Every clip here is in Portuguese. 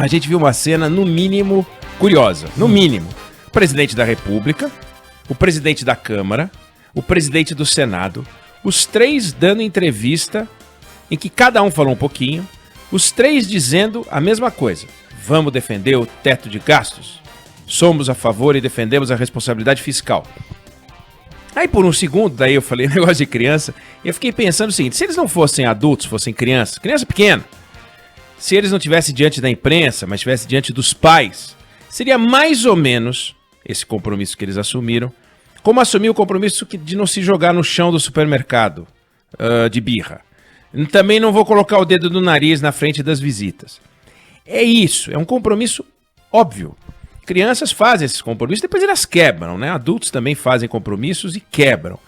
a gente viu uma cena, no mínimo, curiosa. No mínimo, o presidente da República, o presidente da Câmara, o presidente do Senado, os três dando entrevista em que cada um falou um pouquinho, os três dizendo a mesma coisa. Vamos defender o teto de gastos? Somos a favor e defendemos a responsabilidade fiscal. Aí por um segundo, daí eu falei negócio de criança, e eu fiquei pensando o seguinte, se eles não fossem adultos, fossem criança pequena, se eles não estivessem diante da imprensa, mas estivessem diante dos pais, seria mais ou menos esse compromisso que eles assumiram, como assumir o compromisso de não se jogar no chão do supermercado de birra. Também não vou colocar o dedo no nariz na frente das visitas. É isso, é um compromisso óbvio. Crianças fazem esses compromissos, depois elas quebram, né? Adultos também fazem compromissos e quebram.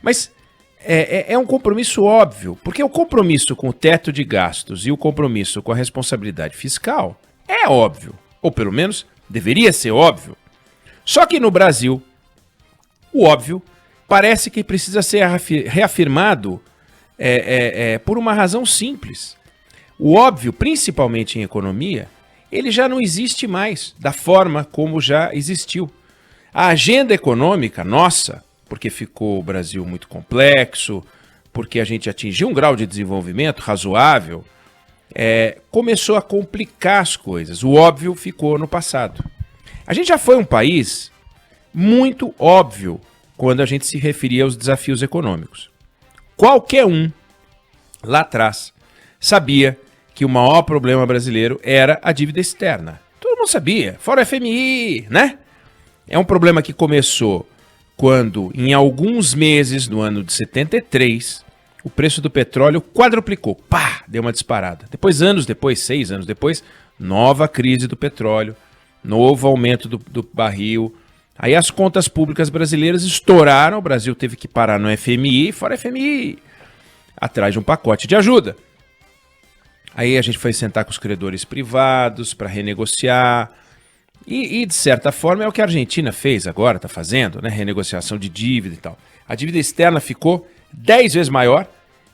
Mas é um compromisso óbvio, porque o compromisso com o teto de gastos e o compromisso com a responsabilidade fiscal é óbvio, ou pelo menos deveria ser óbvio. Só que no Brasil, o óbvio parece que precisa ser reafirmado por uma razão simples. O óbvio, principalmente em economia, ele já não existe mais da forma como já existiu. A agenda econômica nossa, porque ficou o Brasil muito complexo, porque a gente atingiu um grau de desenvolvimento razoável, começou a complicar as coisas. O óbvio ficou no passado. A gente já foi um país muito óbvio quando a gente se referia aos desafios econômicos. Qualquer um, lá atrás, sabia que o maior problema brasileiro era a dívida externa. Todo mundo sabia, fora o FMI, né? É um problema que começou quando, em alguns meses do ano de 73, o preço do petróleo quadruplicou. Pá! Deu uma disparada. Depois, 6 anos depois, nova crise do petróleo, novo aumento do barril. Aí as contas públicas brasileiras estouraram, o Brasil teve que parar no FMI, fora FMI, atrás de um pacote de ajuda. Aí a gente foi sentar com os credores privados para renegociar. E, de certa forma, é o que a Argentina fez agora, está fazendo, né? Renegociação de dívida e tal. A dívida externa ficou 10 vezes maior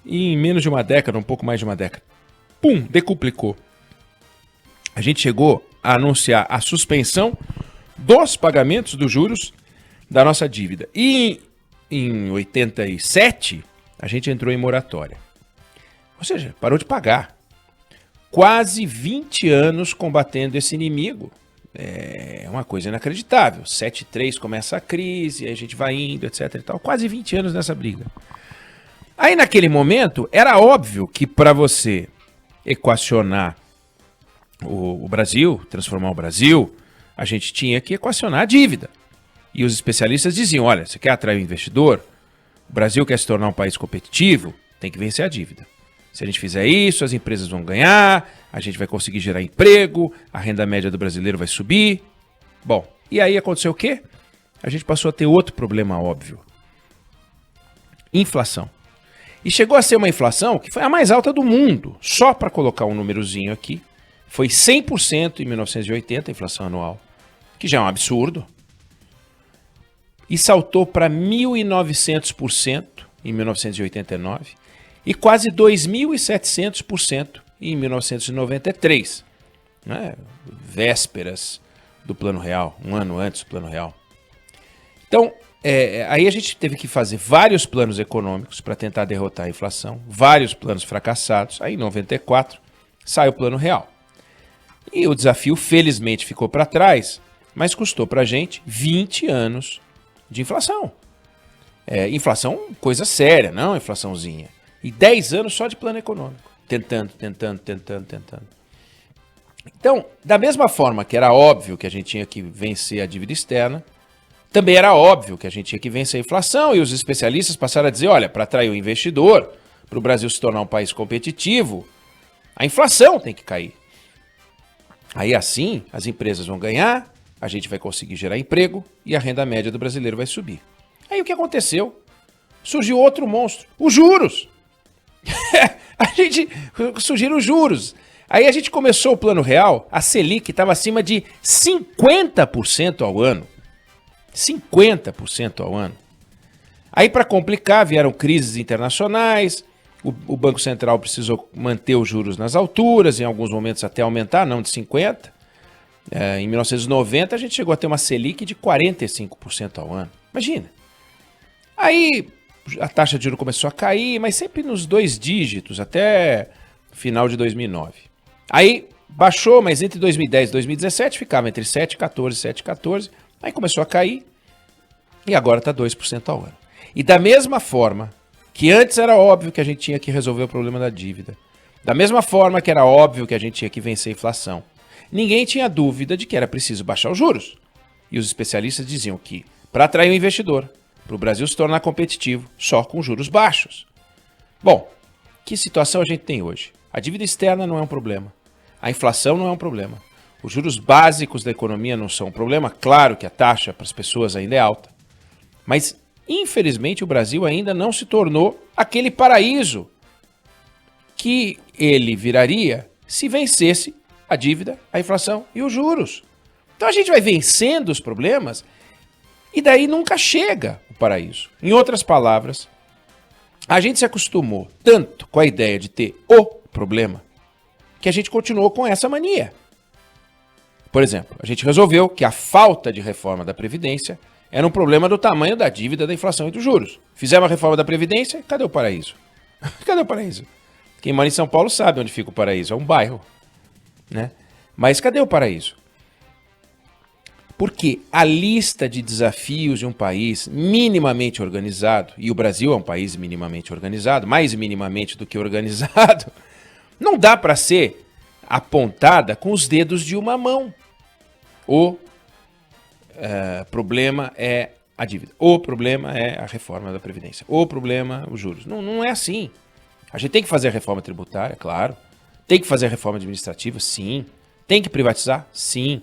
e em menos de uma década, um pouco mais de uma década. Pum, decuplicou. A gente chegou a anunciar a suspensão dos pagamentos dos juros da nossa dívida. E em 87, a gente entrou em moratória. Ou seja, parou de pagar. Quase 20 anos combatendo esse inimigo. É uma coisa inacreditável. 7-3 começa a crise, aí a gente vai indo, etc. e tal. Quase 20 anos nessa briga. Aí naquele momento, era óbvio que para você equacionar o Brasil, transformar o Brasil, a gente tinha que equacionar a dívida. E os especialistas diziam, olha, você quer atrair o investidor? O Brasil quer se tornar um país competitivo? Tem que vencer a dívida. Se a gente fizer isso, as empresas vão ganhar, a gente vai conseguir gerar emprego, a renda média do brasileiro vai subir. Bom, e aí aconteceu o quê? A gente passou a ter outro problema óbvio. Inflação. E chegou a ser uma inflação que foi a mais alta do mundo. Só para colocar um númerozinho aqui, foi 100% em 1980, a inflação anual, que já é um absurdo. E saltou para 1.900% em 1989. E quase 2.700% em 1993, né? Vésperas do Plano Real, um ano antes do Plano Real. Então, aí a gente teve que fazer vários planos econômicos para tentar derrotar a inflação, vários planos fracassados. Aí em 94 sai o Plano Real. E o desafio, felizmente, ficou para trás, mas custou para a gente 20 anos de inflação. Inflação, coisa séria, não inflaçãozinha. E 10 anos só de plano econômico. Tentando. Então, da mesma forma que era óbvio que a gente tinha que vencer a dívida externa, também era óbvio que a gente tinha que vencer a inflação. E os especialistas passaram a dizer, olha, para atrair o investidor, para o Brasil se tornar um país competitivo, a inflação tem que cair. Aí assim, as empresas vão ganhar, a gente vai conseguir gerar emprego e a renda média do brasileiro vai subir. Aí o que aconteceu? Surgiu outro monstro, os juros. Surgiram os juros. Aí a gente começou o Plano Real, a Selic estava acima de 50% ao ano. 50% ao ano. Aí para complicar vieram crises internacionais, o Banco Central precisou manter os juros nas alturas, em alguns momentos até aumentar, não de 50%. Em 1990 a gente chegou a ter uma Selic de 45% ao ano. Imagina. Aí a taxa de juros começou a cair, mas sempre nos 2 dígitos, até final de 2009. Aí baixou, mas entre 2010 e 2017 ficava entre 7,14 e 7,14. Aí começou a cair e agora está 2% ao ano. E da mesma forma que antes era óbvio que a gente tinha que resolver o problema da dívida, da mesma forma que era óbvio que a gente tinha que vencer a inflação, ninguém tinha dúvida de que era preciso baixar os juros. E os especialistas diziam que, para atrair o investidor, para o Brasil se tornar competitivo, só com juros baixos. Bom, que situação a gente tem hoje? A dívida externa não é um problema. A inflação não é um problema. Os juros básicos da economia não são um problema. Claro que a taxa para as pessoas ainda é alta. Mas, infelizmente, o Brasil ainda não se tornou aquele paraíso que ele viraria se vencesse a dívida, a inflação e os juros. Então a gente vai vencendo os problemas e daí nunca chega o paraíso. Em outras palavras, a gente se acostumou tanto com a ideia de ter o problema que a gente continuou com essa mania. Por exemplo, a gente resolveu que a falta de reforma da Previdência era um problema do tamanho da dívida, da inflação e dos juros. Fizemos a reforma da Previdência, cadê o paraíso? Cadê o paraíso? Quem mora em São Paulo sabe onde fica o paraíso, é um bairro, né? Mas cadê o paraíso? Porque a lista de desafios de um país minimamente organizado, e o Brasil é um país minimamente organizado, mais minimamente do que organizado, não dá para ser apontada com os dedos de uma mão. O problema é a dívida. O problema é a reforma da Previdência. O problema, os juros. Não é assim. A gente tem que fazer a reforma tributária, claro. Tem que fazer a reforma administrativa, sim. Tem que privatizar, sim.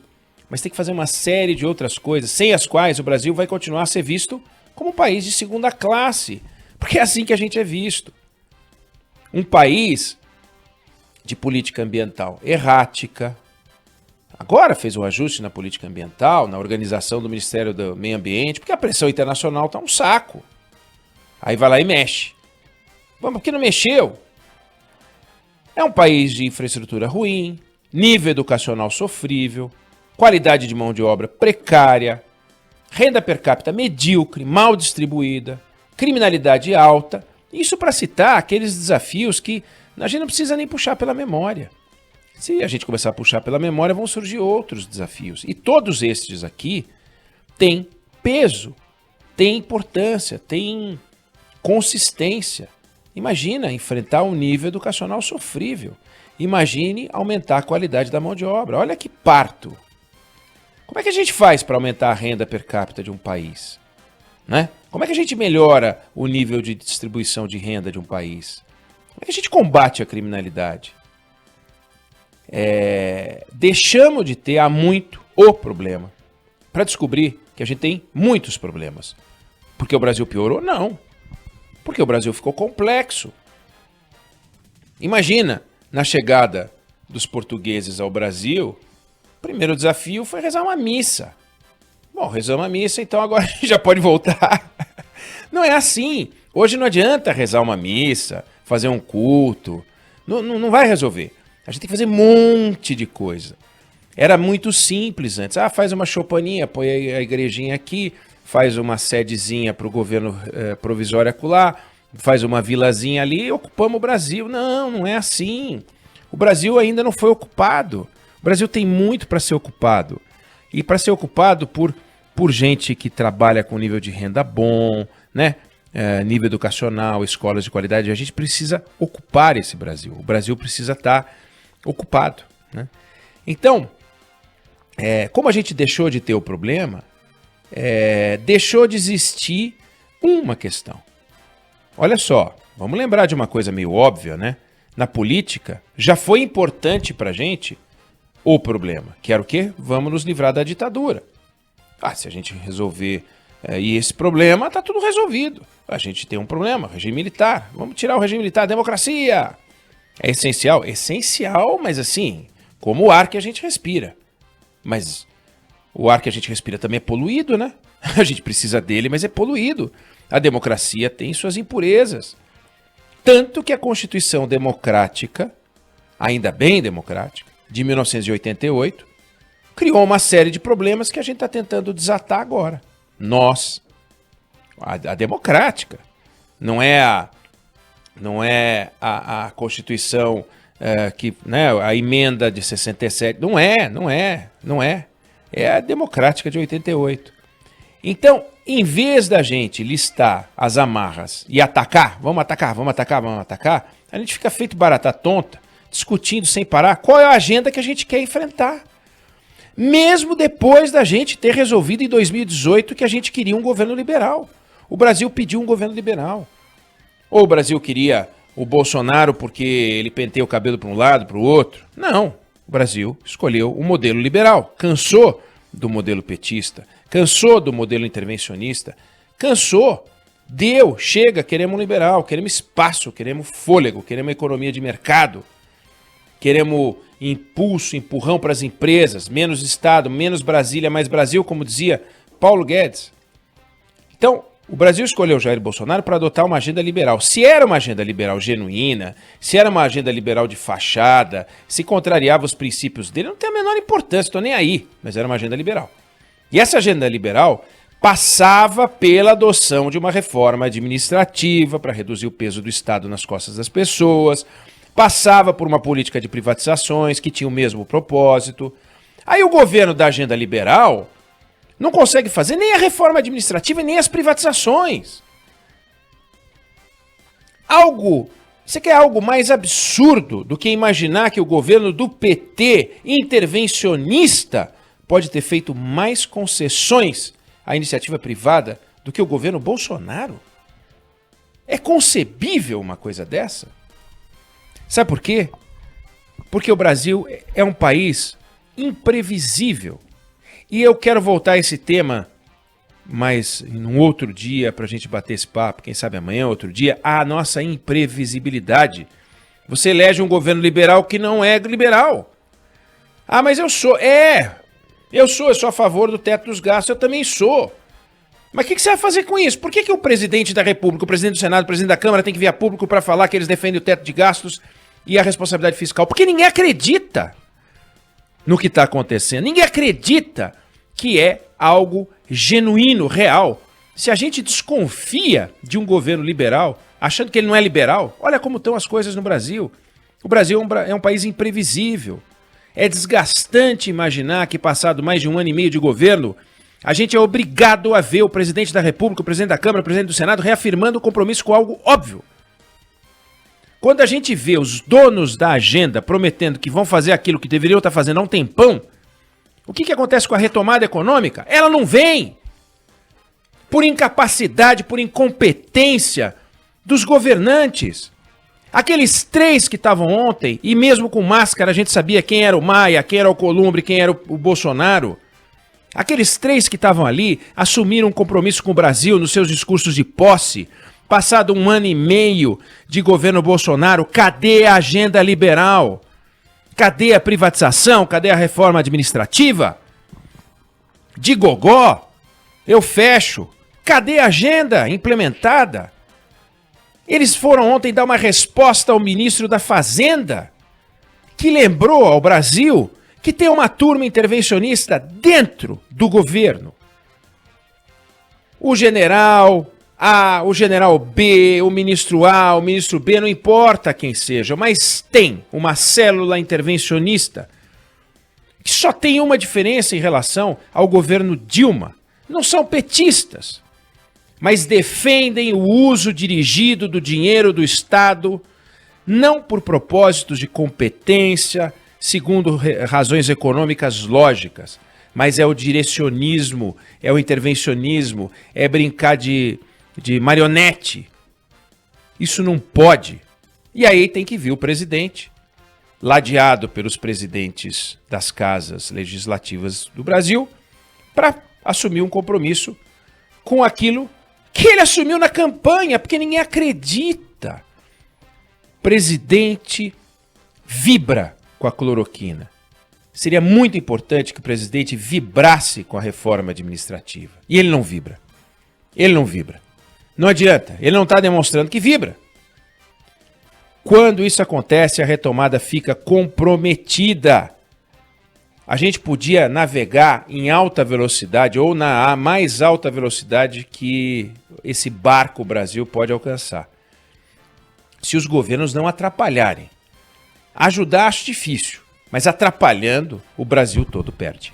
Mas tem que fazer uma série de outras coisas, sem as quais o Brasil vai continuar a ser visto como um país de segunda classe. Porque é assim que a gente é visto. Um país de política ambiental errática. Agora fez um ajuste na política ambiental, na organização do Ministério do Meio Ambiente, porque a pressão internacional está um saco. Aí vai lá e mexe. Vamos, por que não mexeu? É um país de infraestrutura ruim, nível educacional sofrível, qualidade de mão de obra precária, renda per capita medíocre, mal distribuída, criminalidade alta. Isso para citar aqueles desafios que a gente não precisa nem puxar pela memória. Se a gente começar a puxar pela memória, vão surgir outros desafios. E todos estes aqui têm peso, têm importância, têm consistência. Imagina enfrentar um nível educacional sofrível. Imagine aumentar a qualidade da mão de obra. Olha que parto. Como é que a gente faz para aumentar a renda per capita de um país? Né? Como é que a gente melhora o nível de distribuição de renda de um país? Como é que a gente combate a criminalidade? Deixamos de ter há muito o problema para descobrir que a gente tem muitos problemas. Porque o Brasil piorou? Não. Porque o Brasil ficou complexo. Imagina, na chegada dos portugueses ao Brasil, o primeiro desafio foi rezar uma missa. Bom, rezamos a missa, então agora já pode voltar. Não é assim. Hoje não adianta rezar uma missa, fazer um culto. Não vai resolver. A gente tem que fazer um monte de coisa. Era muito simples antes. Faz uma choupaninha, põe a igrejinha aqui, faz uma sedezinha para o governo provisório acolá, faz uma vilazinha ali e ocupamos o Brasil. Não é assim. O Brasil ainda não foi ocupado. O Brasil tem muito para ser ocupado. E para ser ocupado por gente que trabalha com nível de renda bom, né? Nível educacional, escolas de qualidade. A gente precisa ocupar esse Brasil. O Brasil precisa estar ocupado, né? Então, como a gente deixou de ter o problema, deixou de existir uma questão. Olha só, vamos lembrar de uma coisa meio óbvia, né? Na política, já foi importante pra gente o problema, que era o quê? Vamos nos livrar da ditadura. Se a gente resolver e esse problema, tá tudo resolvido. A gente tem um problema, regime militar. Vamos tirar o regime militar, democracia. É essencial? Essencial, mas assim, como o ar que a gente respira. Mas o ar que a gente respira também é poluído, né? A gente precisa dele, mas é poluído. A democracia tem suas impurezas. Tanto que a Constituição Democrática, ainda bem democrática, de 1988, criou uma série de problemas que a gente está tentando desatar agora. Nós, a democrática, não é a Constituição que, né, a emenda de 67, não é. É a democrática de 88. Então, em vez da gente listar as amarras e atacar, vamos atacar, a gente fica feito barata tonta, discutindo sem parar qual é a agenda que a gente quer enfrentar. Mesmo depois da gente ter resolvido em 2018 que a gente queria um governo liberal. O Brasil pediu um governo liberal. Ou o Brasil queria o Bolsonaro porque ele penteia o cabelo para um lado, para o outro. Não. O Brasil escolheu o modelo liberal. Cansou do modelo petista. Cansou do modelo intervencionista. Cansou. Deu. Chega. Queremos um liberal. Queremos espaço. Queremos fôlego. Queremos economia de mercado. Queremos impulso, empurrão para as empresas. Menos Estado, menos Brasília, mais Brasil, como dizia Paulo Guedes. Então, o Brasil escolheu Jair Bolsonaro para adotar uma agenda liberal. Se era uma agenda liberal genuína, se era uma agenda liberal de fachada, se contrariava os princípios dele, não tem a menor importância, estou nem aí, mas era uma agenda liberal. E essa agenda liberal passava pela adoção de uma reforma administrativa para reduzir o peso do Estado nas costas das pessoas, passava por uma política de privatizações que tinha o mesmo propósito. Aí o governo da agenda liberal não consegue fazer nem a reforma administrativa e nem as privatizações. Você quer algo mais absurdo do que imaginar que o governo do PT, intervencionista, pode ter feito mais concessões à iniciativa privada do que o governo Bolsonaro? É concebível uma coisa dessa? Sabe por quê? Porque o Brasil é um país imprevisível. E eu quero voltar a esse tema, mas em um outro dia, para a gente bater esse papo, quem sabe amanhã, outro dia, a nossa imprevisibilidade. Você elege um governo liberal que não é liberal. Ah, mas eu sou. Eu sou a favor do teto dos gastos, eu também sou. Mas o que você vai fazer com isso? Por que o presidente da República, o presidente do Senado, o presidente da Câmara tem que vir a público para falar que eles defendem o teto de gastos e a responsabilidade fiscal? Porque ninguém acredita no que está acontecendo. Ninguém acredita que é algo genuíno, real. Se a gente desconfia de um governo liberal, achando que ele não é liberal, olha como estão as coisas no Brasil. O Brasil é um país imprevisível. É desgastante imaginar que, passado mais de um ano e meio de governo, a gente é obrigado a ver o presidente da República, o presidente da Câmara, o presidente do Senado reafirmando o compromisso com algo óbvio. Quando a gente vê os donos da agenda prometendo que vão fazer aquilo que deveriam estar fazendo há um tempão, o que acontece com a retomada econômica? Ela não vem. Por incapacidade, por incompetência dos governantes. Aqueles três que estavam ontem, e mesmo com máscara a gente sabia quem era o Maia, quem era o Columbre, quem era o Bolsonaro. Aqueles três que estavam ali assumiram um compromisso com o Brasil nos seus discursos de posse. Passado um ano e meio de governo Bolsonaro, cadê a agenda liberal? Cadê a privatização? Cadê a reforma administrativa? De gogó, eu fecho. Cadê a agenda implementada? Eles foram ontem dar uma resposta ao ministro da Fazenda, que lembrou ao Brasil que tem uma turma intervencionista dentro do governo. O general A, o general B, o ministro A, o ministro B, não importa quem seja, mas tem uma célula intervencionista que só tem uma diferença em relação ao governo Dilma. Não são petistas, mas defendem o uso dirigido do dinheiro do Estado, não por propósitos de competência, segundo razões econômicas lógicas, mas é o direcionismo, é o intervencionismo, é brincar de marionete. Isso não pode. E aí tem que vir o presidente, ladeado pelos presidentes das casas legislativas do Brasil, para assumir um compromisso com aquilo que ele assumiu na campanha, porque ninguém acredita. Presidente vibra com a cloroquina. Seria muito importante que o presidente vibrasse com a reforma administrativa. E ele não vibra. Ele não vibra. Não adianta. Ele não está demonstrando que vibra. Quando isso acontece, a retomada fica comprometida. A gente podia navegar em alta velocidade ou na mais alta velocidade que esse barco Brasil pode alcançar. Se os governos não atrapalharem. Ajudar acho difícil, mas atrapalhando, o Brasil todo perde.